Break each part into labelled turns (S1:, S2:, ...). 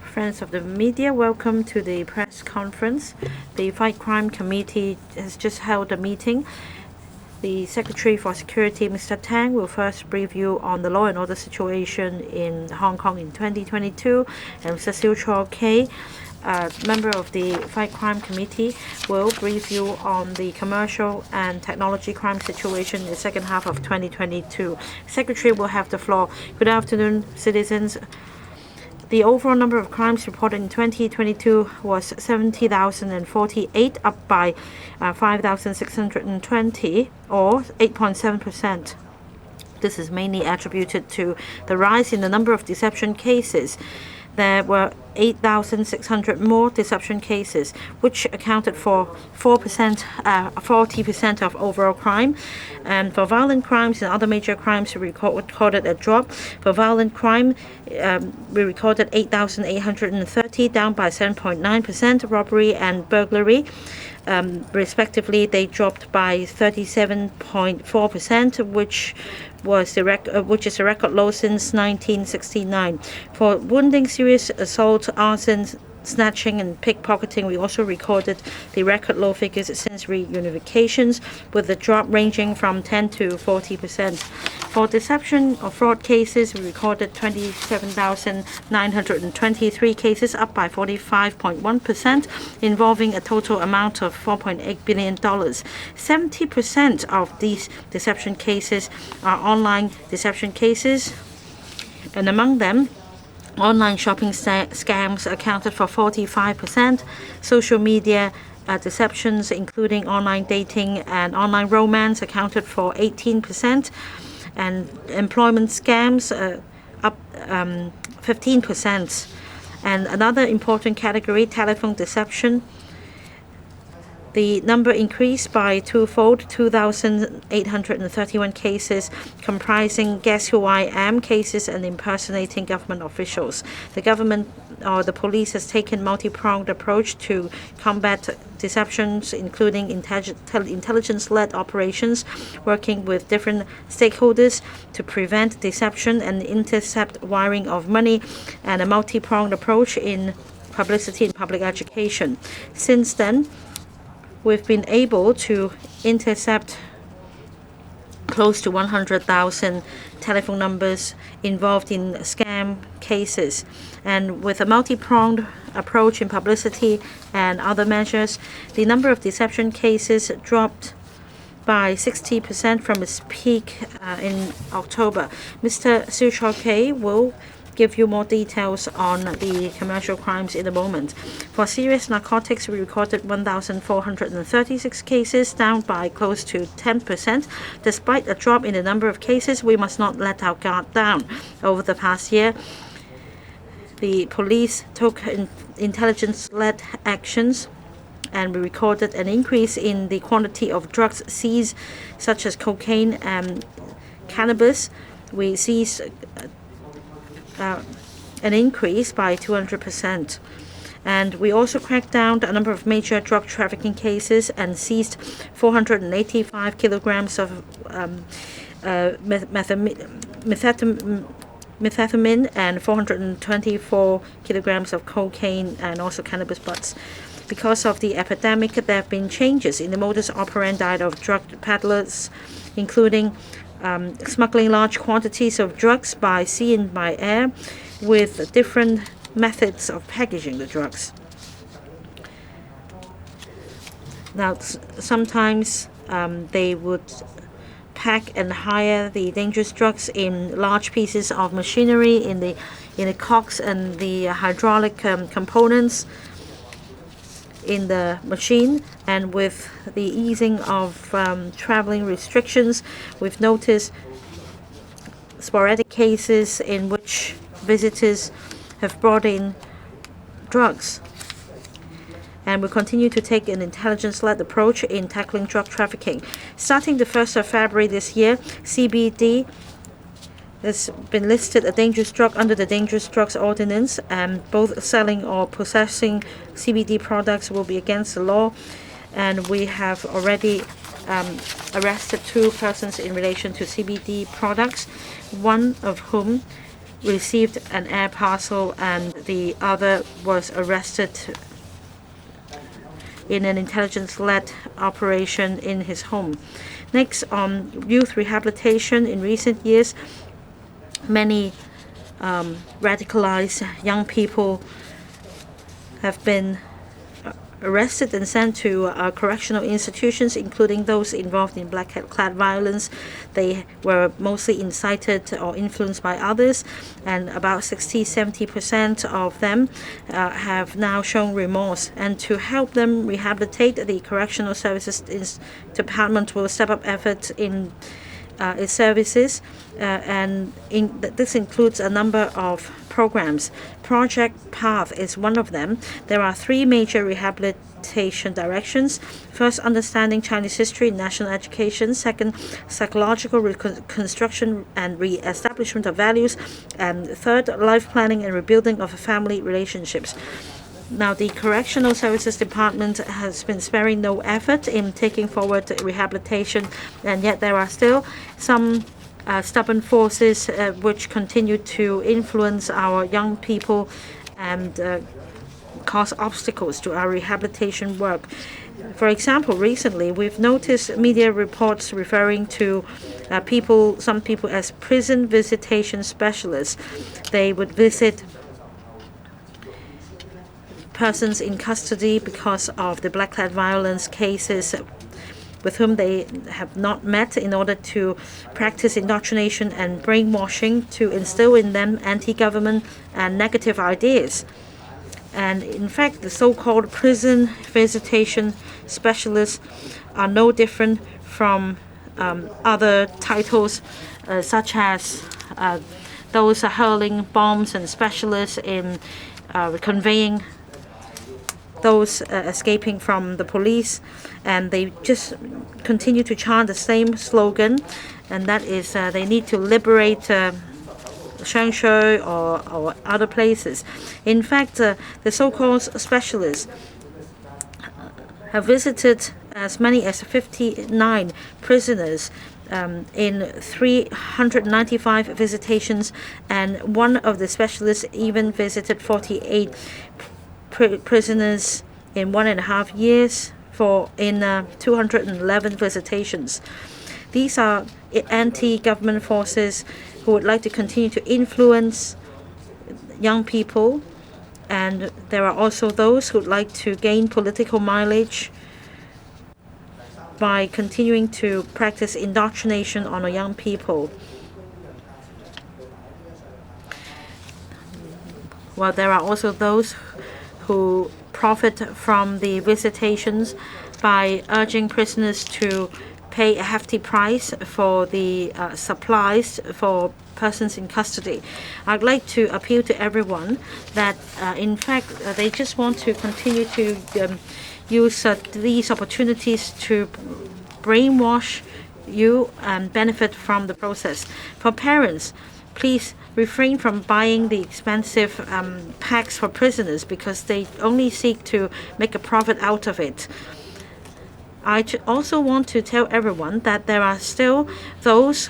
S1: Friends of the media, welcome to the press conference. The Fight Crime Committee has just held a meeting. The Secretary for Security, Mr. Tang, will first brief you on the law and order situation in Hong Kong in 2022, and Mr. Siu Chor-Kay, member of the Fight Crime Committee, will brief you on the commercial and technology crime situation in the second half of 2022. Secretary will have the floor. Good afternoon, citizens. The overall number of crimes reported in 2022 was 70,048, up by 5,620, or 8.7%. This is mainly attributed to the rise in the number of deception cases. There were 8,600 more deception cases, which accounted for 40% of overall crime. And for violent crimes and other major crimes, we recorded a drop. For violent crime, we recorded 8,830, down by 7.9%. Robbery and burglary, respectively, they dropped by 37.4%, which is a record low since 1969. For wounding, serious assault, arson, snatching and pickpocketing, we also recorded the record low figures since reunifications, with the drop ranging from 10 to 40%. For deception or fraud cases, we recorded 27,923 cases, up by 45.1%, involving a total amount of $4.8 billion. 70% of these deception cases are online deception cases, and among them, online shopping scams accounted for 45%. Social media deceptions, including online dating and online romance, accounted for 18%. And employment scams up 15%. And another important category, telephone deception, the number increased by twofold, 2,831 cases, comprising guess who I am cases and impersonating government officials. The government or the police has taken multi-pronged approach to combat deceptions, including intelligence-led operations, working with different stakeholders to prevent deception and intercept wiring of money, and a multi-pronged approach in publicity and public education. Since then, we've been able to intercept close to 100,000 telephone numbers involved in scam cases. And with a multi-pronged approach in publicity and other measures, the number of deception cases dropped by 60% from its peak in October. Mr. Siu Chor-Kay will give you more details on the commercial crimes in a moment. For serious narcotics, we recorded 1,436 cases, down by close to 10%. Despite a drop in the number of cases, we must not let our guard down. Over the past year, the police took intelligence-led actions, and we recorded an increase in the quantity of drugs seized, such as cocaine and cannabis. We seized an increase by 200%. And we also cracked down a number of major drug trafficking cases and seized 485 kilograms of methamphetamine and 424 kilograms of cocaine and also cannabis butts. Because of the epidemic, there have been changes in the modus operandi of drug peddlers, including smuggling large quantities of drugs by sea and by air, with different methods of packaging the drugs. Now, sometimes they would pack and hire the dangerous drugs in large pieces of machinery, in the cocks and the hydraulic components in the machine. And with the easing of traveling restrictions, we've noticed sporadic cases in which visitors have brought in drugs. And we continue to take an intelligence-led approach in tackling drug trafficking. Starting the 1st of February this year, CBD has been listed a dangerous drug under the Dangerous Drugs Ordinance, and both selling or possessing CBD products will be against the law. And we have already arrested 2 persons in relation to CBD products, one of whom received an air parcel and the other was arrested in an intelligence-led operation in his home. Next, on youth rehabilitation, in recent years, many radicalized young people have been arrested and sent to correctional institutions, including those involved in black-clad violence. They were mostly incited or influenced by others, and about 60–70% of them have now shown remorse. And to help them rehabilitate, the Correctional Services Department will step up efforts in its services, and this includes a number of programs. Project Path is one of them. There are 3 major rehabilitation directions. First, understanding Chinese history and national education. Second, psychological reconstruction and re-establishment of values. And third, life planning and rebuilding of family relationships. Now, the Correctional Services Department has been sparing no effort in taking forward rehabilitation, and yet there are still some stubborn forces which continue to influence our young people and cause obstacles to our rehabilitation work. For example, recently we've noticed media reports referring to some people as prison visitation specialists. They would visit persons in custody because of the black-clad violence cases with whom they have not met, in order to practice indoctrination and brainwashing to instill in them anti-government and negative ideas. And in fact, the so-called prison visitation specialists are no different from other titles such as those hurling bombs and specialists in conveying those escaping from the police, and they just continue to chant the same slogan, and that is they need to liberate Shangshui or other places. In fact, the so-called specialists have visited as many as 59 prisoners in 395 visitations, and one of the specialists even visited 48 prisoners in 1.5 years in 211 visitations. These are anti-government forces who would like to continue to influence young people, and there are also those who would like to gain political mileage by continuing to practice indoctrination on our young people. While there are also those who profit from the visitations by urging prisoners to pay a hefty price for the supplies for persons in custody. I'd like to appeal to everyone that, in fact, they just want to continue to use these opportunities to brainwash you and benefit from the process. For parents, please refrain from buying the expensive packs for prisoners, because they only seek to make a profit out of it. I also want to tell everyone that there are still those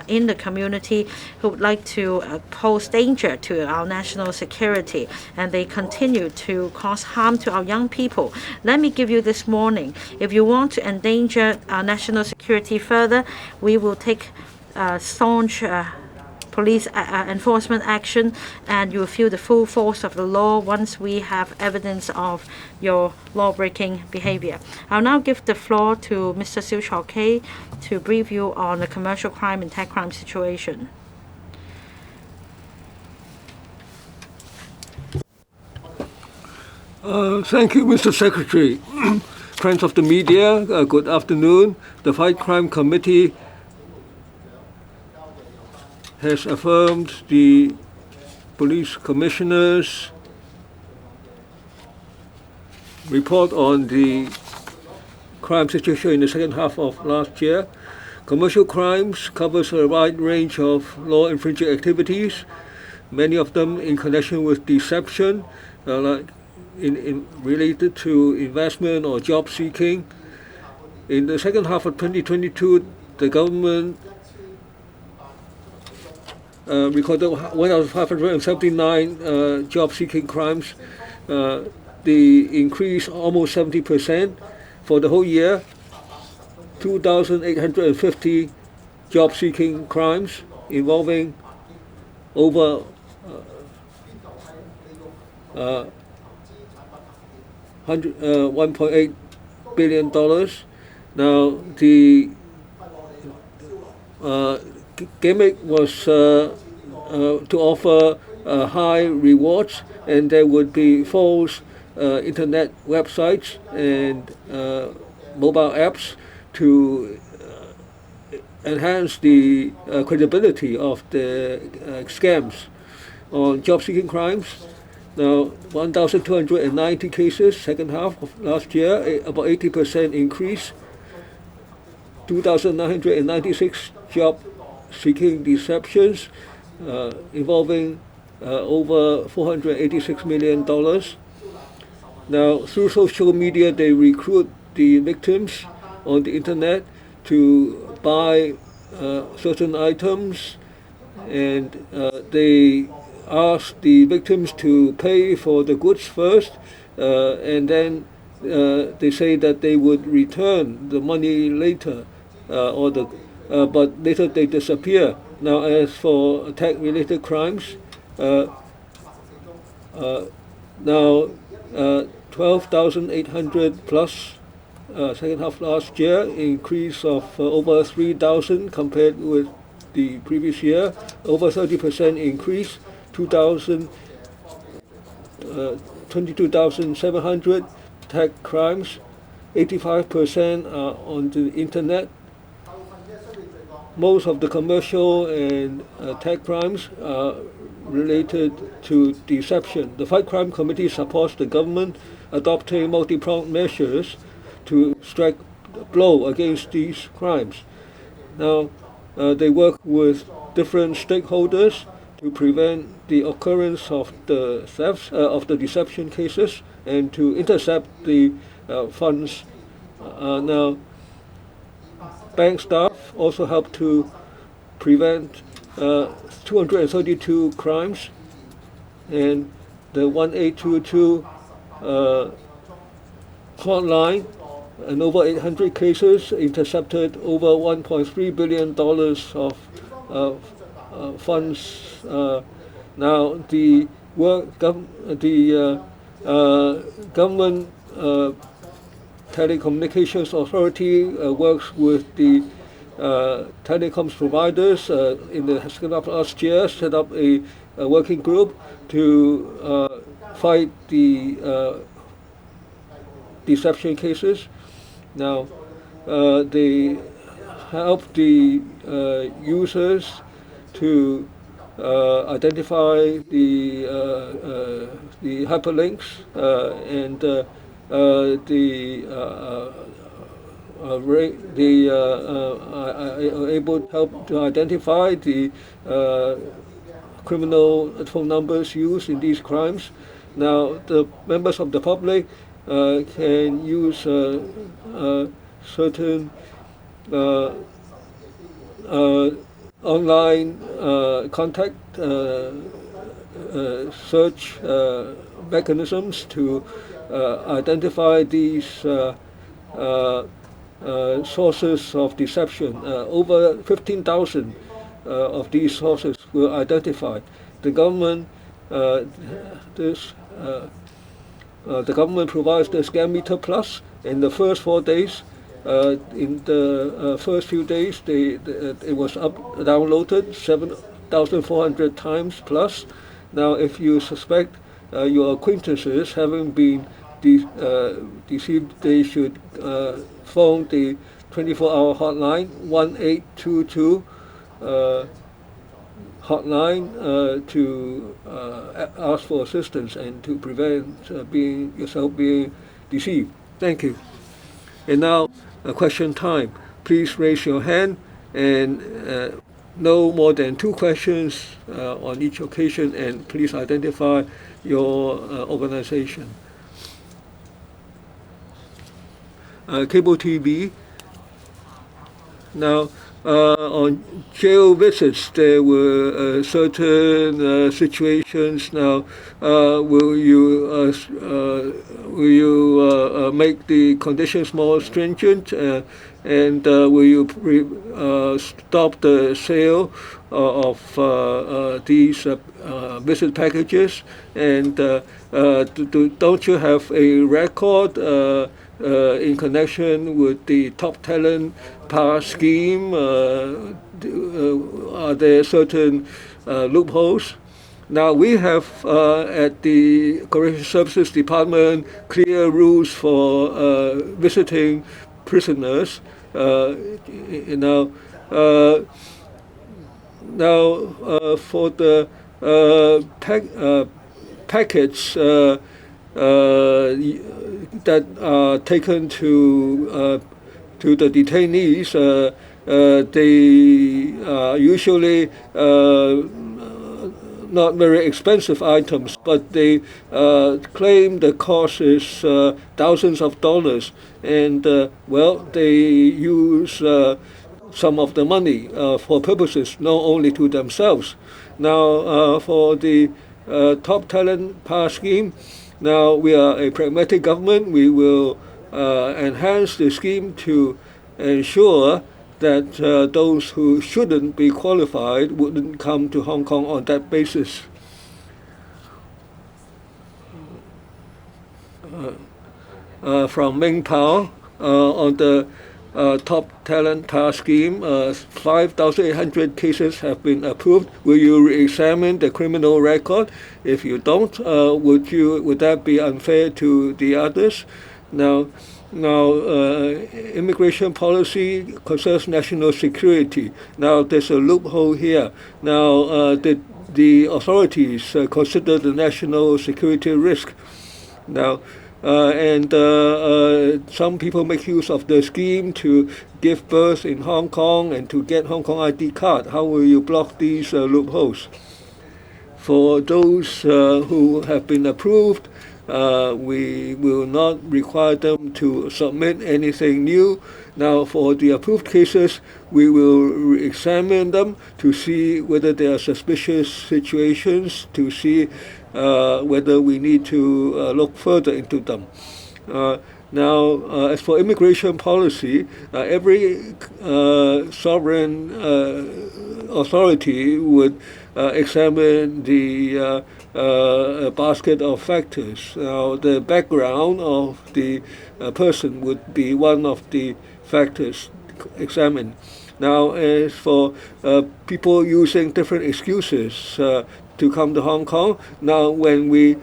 S1: in the community who would like to pose danger to our national security, and they continue to cause harm to our young people. Let me give you this warning. If you want to endanger our national security further, we will take staunch police enforcement action, and you will feel the full force of the law once we have evidence of your law-breaking behavior. I'll now give the floor to Mr. Siu Chao-kei to brief you on the commercial crime and tech crime situation.
S2: Thank you, Mr. Secretary. Friends of the media, good afternoon. The Fight Crime Committee has affirmed the police commissioner's report on the crime situation in the second half of last year. Commercial crimes covers a wide range of law-infringing activities, many of them in connection with deception, like related to investment or job seeking. In the second half of 2022, the government recorded 1,579 job-seeking crimes. The increase almost 70% for the whole year. 2,850 job-seeking crimes involving over 1.8 billion dollars. Now the gimmick was to offer high rewards, and there would be false internet websites and mobile apps to enhance the credibility of the scams on job-seeking crimes. Now, 1,290 cases, second half of last year, about 80% increase. 2,996 job-seeking deceptions involving over $486 million. Now, through social media, they recruit the victims on the internet to buy certain items, and they ask the victims to pay for the goods first, and then they say that they would return the money later, but later they disappear. Now, as for attack-related crimes, now 12,800 plus second half last year, increase of over 3,000 compared with the previous year, over 30% increase. 22,700 attack crimes, 85% are on the internet. Most of the commercial and attack crimes are related to deception. The Fight Crime Cmte supports the government adopting multi-pronged measures to strike a blow against these crimes. Now, they work with different stakeholders to prevent the occurrence of the thefts, of the deception cases, and to intercept the funds. Now, bank staff also help to prevent 232 crimes, and the 1822 hotline, and over 800 cases intercepted over $1.3 billion of funds. Now the government telecommunications authority works with the telecoms providers in the second half of last year, set up a working group to fight the deception cases. Now they help the users to identify the hyperlinks and able to help to identify the criminal phone numbers used in these crimes. Now, the members of the public can use certain online contact search mechanisms to identify these sources of deception. Over 15,000 of these sources were identified. The government, the government provides the Scam Meter Plus. In the first 4 days, in the first few days, it was downloaded 7,400 times plus. Now, if you suspect your acquaintances having been deceived, they should phone the 24-hour hotline, 1822 hotline, to ask for assistance and to prevent yourself being deceived. Thank you. And now, question time. Please raise your hand, and no more than 2 questions on each occasion, and please identify your organization. Cable TV. Now, on jail visits, there were certain situations. Now, will you make the conditions more stringent, and will you stop the sale of these visit packages? And don't you have a record in connection with the top talent pass scheme? Are there certain loopholes? Now, we have at the Correctional Services Department clear rules for visiting prisoners. Now, for the packets that are taken to the detainees, they are usually not very expensive items, but they claim the cost is thousands of dollars, and they use some of the money for purposes not only to themselves. Now, for the top talent pass scheme, now we are a pragmatic government. We will enhance the scheme to ensure that those who shouldn't be qualified wouldn't come to Hong Kong on that basis. From Ming Pao, on the top talent pass scheme, 5,800 cases have been approved. Will you re-examine the criminal record? If you don't, would that be unfair to the others? Now, immigration policy concerns national security. Now, there's a loophole here. Now, the authorities consider the national security risk. Now, some people make use of the scheme to give birth in Hong Kong and to get Hong Kong ID card. How will you block these loopholes? For those who have been approved, we will not require them to submit anything new. Now, for the approved cases, we will examine them to see whether there are suspicious situations, to see whether we need to look further into them. Now, as for immigration policy, every sovereign authority would examine the basket of factors. Now, the background of the person would be one of the factors examined. Now, as for people using different excuses to come to Hong Kong, now when we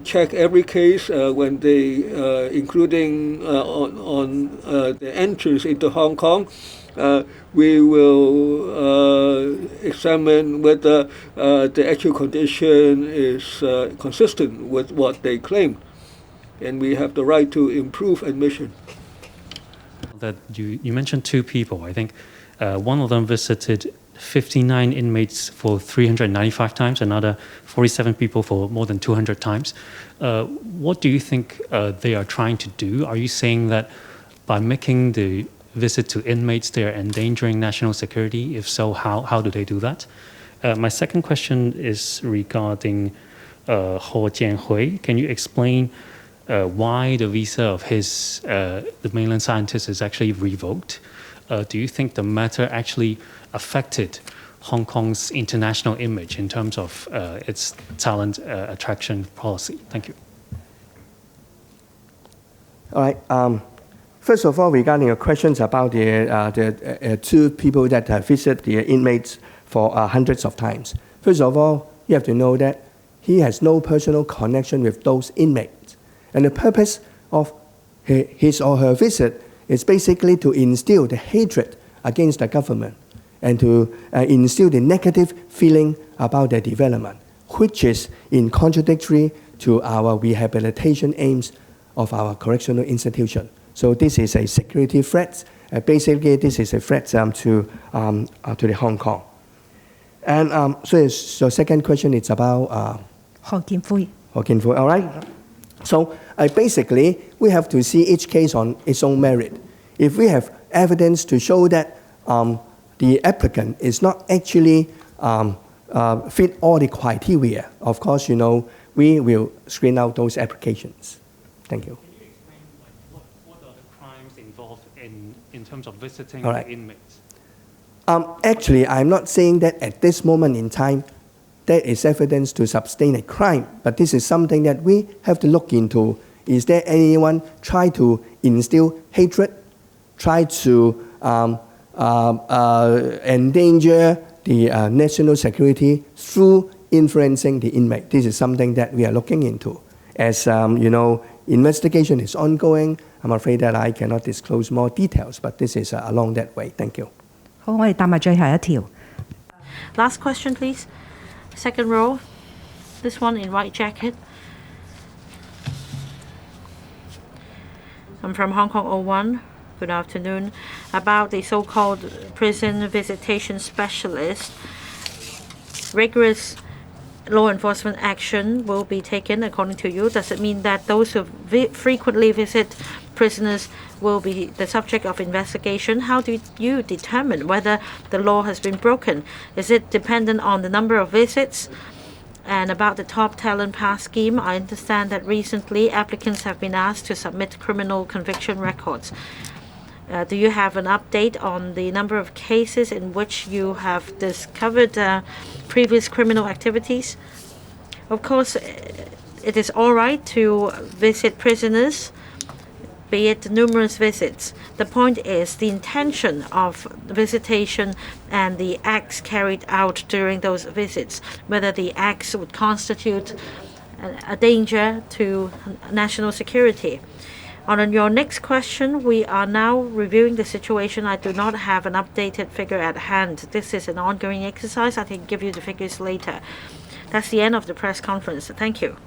S2: check every case, when they, including on the entrance into Hong Kong, we will examine whether the actual condition is consistent with what they claim, and we have the right to improve admission.
S3: That you mentioned two people. I think one of them visited 59 inmates for 395 times, another 47 people for more than 200 times. What do you think they are trying to do? Are you saying that by making the visit to inmates, they are endangering national security? If so, how do they do that? My second question is regarding Ho Jianhui. Can you explain why the visa of the mainland scientist is actually revoked? Do you think the matter actually affected Hong Kong's international image in terms of its talent attraction policy? Thank you.
S4: All right. First of all, regarding your questions about the two people that visit the inmates for hundreds of times. First of all, you have to know that he has no personal connection with those inmates. And the purpose of his or her visit is basically to instill the hatred against the government and to instill the negative feeling about their development, which is in contradictory to our rehabilitation aims of our correctional institution. So this is a security threat. Basically, this is a threat to the Hong Kong. And so your second question is about
S5: Ho Jianhui.
S4: Ho Jianhui, all right. So basically, we have to see each case on its own merit. If we have evidence to show that the applicant is not actually fit all the criteria, of course, we will screen out those applications. Thank you.
S3: Can you explain what are the crimes involved in terms of visiting
S4: All right.
S3: the inmates?
S4: Actually, I'm not saying that at this moment in time there is evidence to sustain a crime, but this is something that we have to look into. Is there anyone try to instill hatred, try to endanger the national security through influencing the inmate? This is something that we are looking into. As investigation is ongoing, I'm afraid that I cannot disclose more details, but this is along that way. Thank you.
S5: 好，我哋答埋最後一條。
S1: Last question, please. Second row. This one in white jacket. I'm from Hong Kong 01. Good afternoon. About the so-called prison visitation specialist, rigorous law enforcement action will be taken according to you. Does it mean that those who frequently visit prisoners will be the subject of investigation? How do you determine whether the law has been broken? Is it dependent on the number of visits? And about the top talent pass scheme, I understand that recently applicants have been asked to submit criminal conviction records. Do you have an update on the number of cases in which you have discovered previous criminal activities? Of course, it is all right to visit prisoners, be it numerous visits. The point is the intention of visitation and the acts carried out during those visits, whether the acts would constitute a danger to national security. On your next question, we are now reviewing the situation. I do not have an updated figure at hand. This is an ongoing exercise. I can give you the figures later. That's the end of the press conference. Thank you.